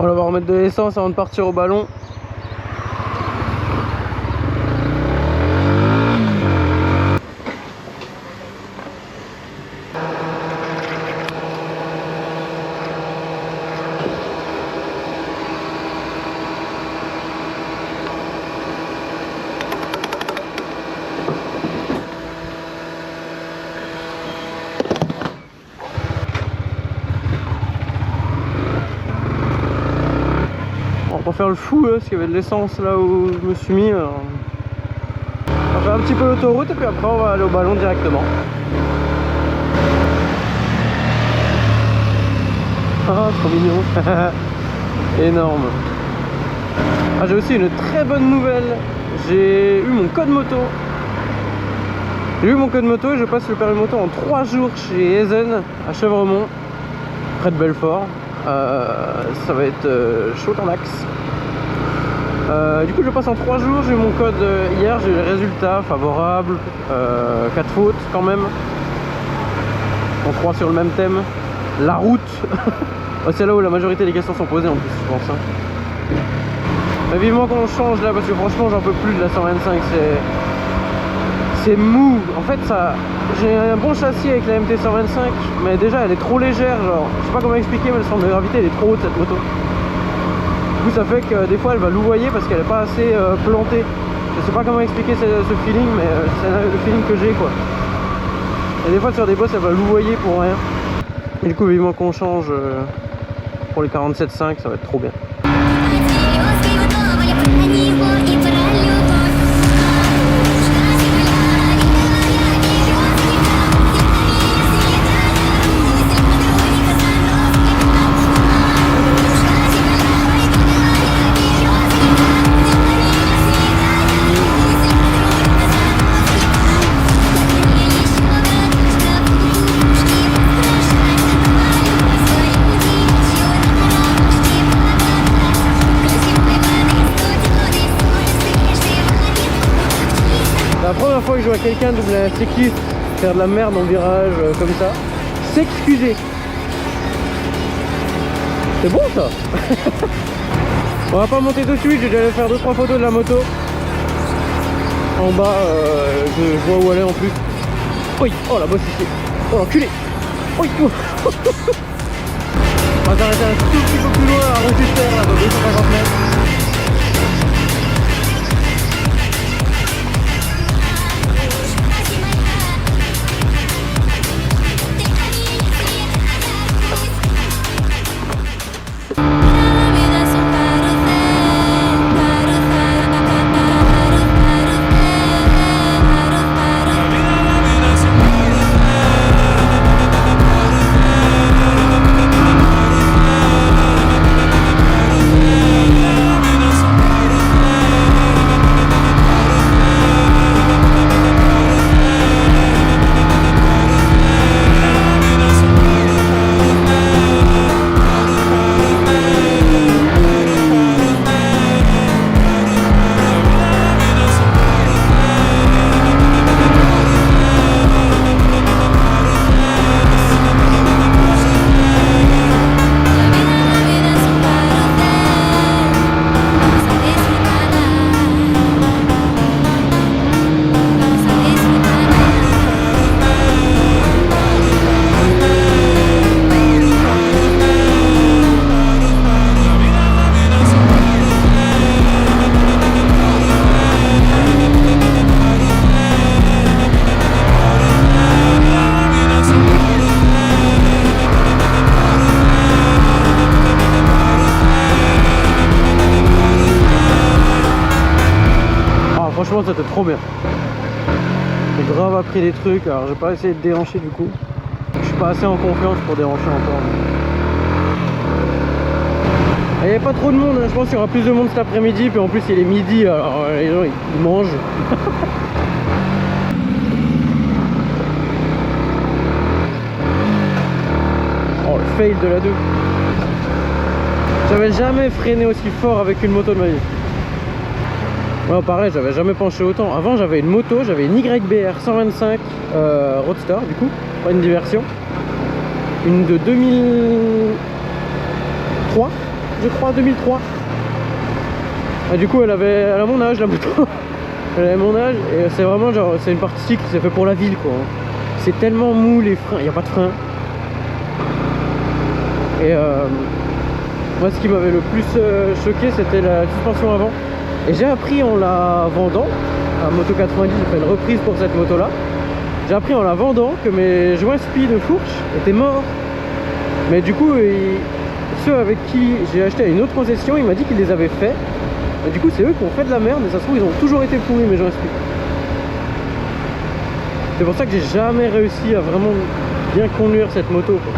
On va remettre de l'essence avant de partir au ballon. On va faire le fou parce qu'il y avait de l'essence là où je me suis mis. Alors... on va faire un petit peu l'autoroute et puis après on va aller au ballon directement. Ah, trop mignon. Énorme. Ah, j'ai aussi une très bonne nouvelle. J'ai eu mon code moto. J'ai eu mon code moto et je passe le permis moto en 3 jours chez Ezen à Chevremont, près de Belfort. Ça va être chaud en axe. Du coup je passe en 3 jours, j'ai eu mon code hier, j'ai eu les résultats favorables, 4 fautes quand même. On 3 sur le même thème. La route. C'est là où la majorité des questions sont posées en plus je pense. Mais vivement qu'on change là parce que franchement j'en peux plus de la 125, c'est mou. En fait ça, j'ai un bon châssis avec la MT 125, mais déjà elle est trop légère, genre je sais pas comment expliquer, mais le centre de gravité elle est trop haute cette moto. Du coup ça fait que des fois elle va louvoyer parce qu'elle est pas assez plantée. Je sais pas comment expliquer ce feeling, mais c'est le feeling que j'ai quoi. Et des fois sur des bosses elle va louvoyer pour rien. Et du coup vivement qu'on change pour les 47.5, ça va être trop bien. La première fois que je vois quelqu'un de la cycliste faire de la merde en virage comme ça, s'excuser. C'est bon ça. On va pas monter tout de suite, j'ai déjà allé faire 2-3 photos de la moto. En bas, je vois où elle est en plus. Oui, oh la bosse ici. Oh l'enculé. Oui, oh. On va s'arrêter un tout petit peu plus loin à Rochester, là, dans 250 mètres. Franchement c'était trop bien. J'ai grave appris des trucs, alors j'ai pas essayé de déhancher du coup. Je suis pas assez en confiance pour déhancher encore. Il n'y avait pas trop de monde, je pense qu'il y aura plus de monde cet après-midi, puis en plus il est midi, alors les gens ils mangent. Oh le fail de la 2. J'avais jamais freiné aussi fort avec une moto de ma vie. Ouais, pareil, j'avais jamais penché autant. Avant j'avais une moto, j'avais une YBR 125 Roadster du coup, pas une diversion. Une de 2003, je crois, 2003. Et du coup, elle a mon âge, la moto. Elle avait mon âge, et c'est vraiment genre, c'est une partie cycle, c'est fait pour la ville, quoi. C'est tellement mou, les freins, il n'y a pas de frein. Et moi, ce qui m'avait le plus choqué, c'était la suspension avant. Et j'ai appris en la vendant, à Moto 90, j'ai fait une reprise pour cette moto-là. J'ai appris en la vendant que mes joints spi de fourche étaient morts. Mais du coup, ceux avec qui j'ai acheté à une autre concession, il m'a dit qu'ils les avaient fait. Et du coup, c'est eux qui ont fait de la merde, mais ça se trouve, ils ont toujours été pourris, mes joints spi. C'est pour ça que j'ai jamais réussi à vraiment bien conduire cette moto, quoi.